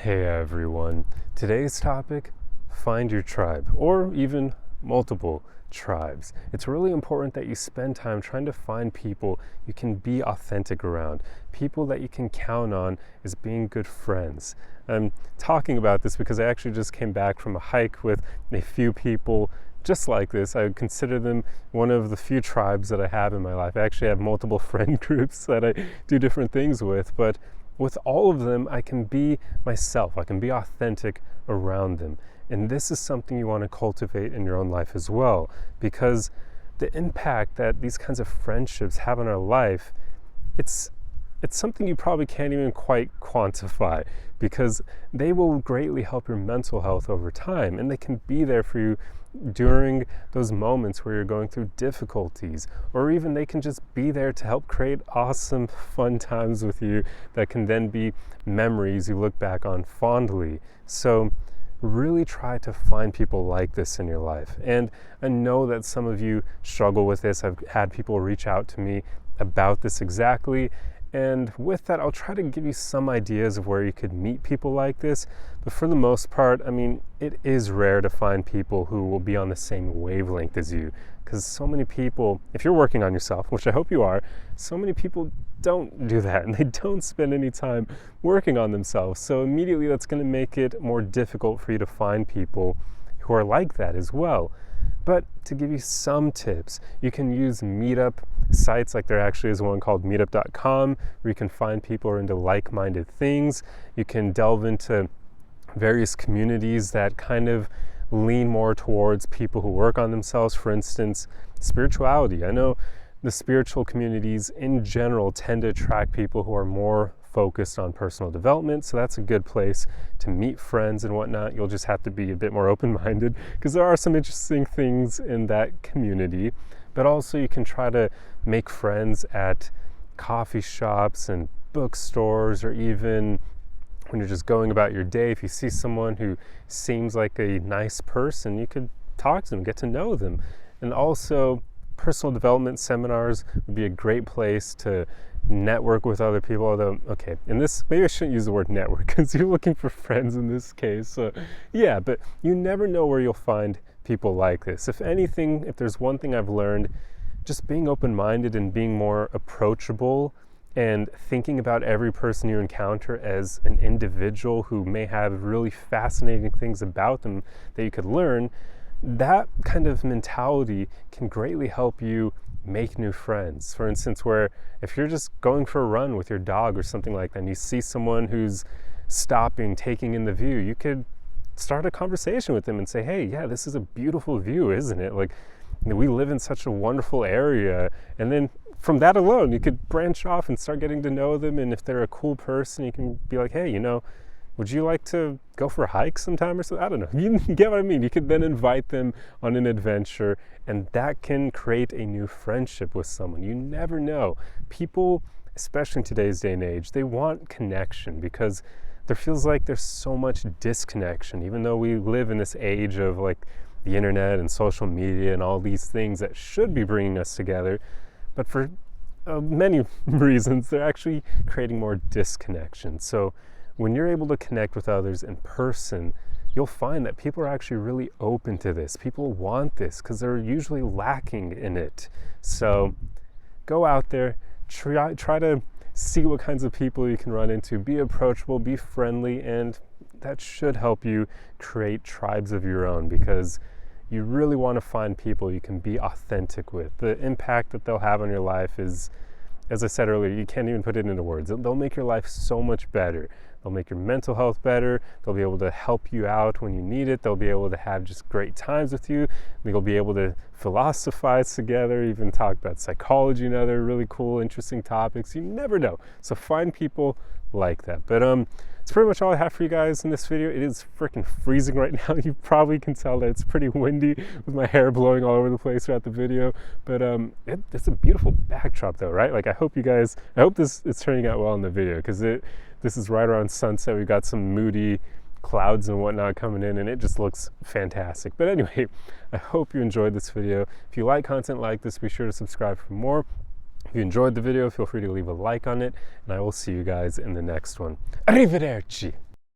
Hey everyone, today's topic, find your tribe, or even multiple tribes. It's really important that you spend time trying to find people you can be authentic around, people that you can count on as being good friends. I'm talking about this because I actually just came back from a hike with a few people just like this. I would consider them one of the few tribes that I have in my life. I actually have multiple friend groups that I do different things with all of them, I can be myself. I can be authentic around them. And this is something you want to cultivate in your own life as well, because the impact that these kinds of friendships have on our life, it's something you probably can't even quite quantify, because they will greatly help your mental health over time, and they can be there for you during those moments where you're going through difficulties, or even they can just be there to help create awesome, fun times with you that can then be memories you look back on fondly. So really try to find people like this in your life. And I know that some of you struggle with this. I've had people reach out to me about this exactly. And with that, I'll try to give you some ideas of where you could meet people like this. But for the most part, I mean, it is rare to find people who will be on the same wavelength as you. Because so many people, if you're working on yourself, which I hope you are, so many people don't do that and they don't spend any time working on themselves. So immediately that's going to make it more difficult for you to find people who are like that as well. But to give you some tips, you can use Meetup sites. Like there actually is one called meetup.com where you can find people who are into like-minded things. You can delve into various communities that kind of lean more towards people who work on themselves. For instance, spirituality. I know the spiritual communities in general tend to attract people who are more focused on personal development, so that's a good place to meet friends and whatnot. You'll just have to be a bit more open-minded because there are some interesting things in that community. But also you can try to make friends at coffee shops and bookstores, or even when you're just going about your day, if you see someone who seems like a nice person, you could talk to them, get to know them. And also personal development seminars would be a great place to network with other people. Although, okay, in this, maybe I shouldn't use the word network because you're looking for friends in this case. So yeah, but you never know where you'll find people like this. If anything, if there's one thing I've learned, just being open-minded and being more approachable and thinking about every person you encounter as an individual who may have really fascinating things about them that you could learn, that kind of mentality can greatly help you make new friends. For instance, where if you're just going for a run with your dog or something like that, and you see someone who's stopping, taking in the view, you could start a conversation with them and say, hey, yeah, this is a beautiful view, isn't it? Like, we live in such a wonderful area. And then from that alone, you could branch off and start getting to know them. And if they're a cool person, you can be like, hey, would you like to go for a hike sometime or something? I don't know. You get what I mean? You could then invite them on an adventure, and that can create a new friendship with someone. You never know. People, especially in today's day and age, they want connection because there feels like there's so much disconnection, even though we live in this age of like the internet and social media and all these things that should be bringing us together. But for many reasons, they're actually creating more disconnection. So when you're able to connect with others in person, you'll find that people are actually really open to this. People want this because they're usually lacking in it. So go out there, try to see what kinds of people you can run into, be approachable, be friendly, and that should help you create tribes of your own, because you really want to find people you can be authentic with. The impact that they'll have on your life is, as I said earlier, you can't even put it into words. They'll make your life so much better. They'll make your mental health better. They'll be able to help you out when you need it. They'll be able to have just great times with you. You'll be able to philosophize together, even talk about psychology and other really cool, interesting topics. You never know. So find people like that. But it's pretty much all I have for you guys in this video. It is freaking freezing right now. You probably can tell that it's pretty windy with my hair blowing all over the place throughout the video. But it's a beautiful backdrop though, right? Like I hope this is turning out well in the video, because this is right around sunset. We've got some moody clouds and whatnot coming in, and it just looks fantastic. But anyway, I hope you enjoyed this video. If you like content like this, be sure to subscribe for more. If you enjoyed the video, feel free to leave a like on it, and I will see you guys in the next one. Arrivederci!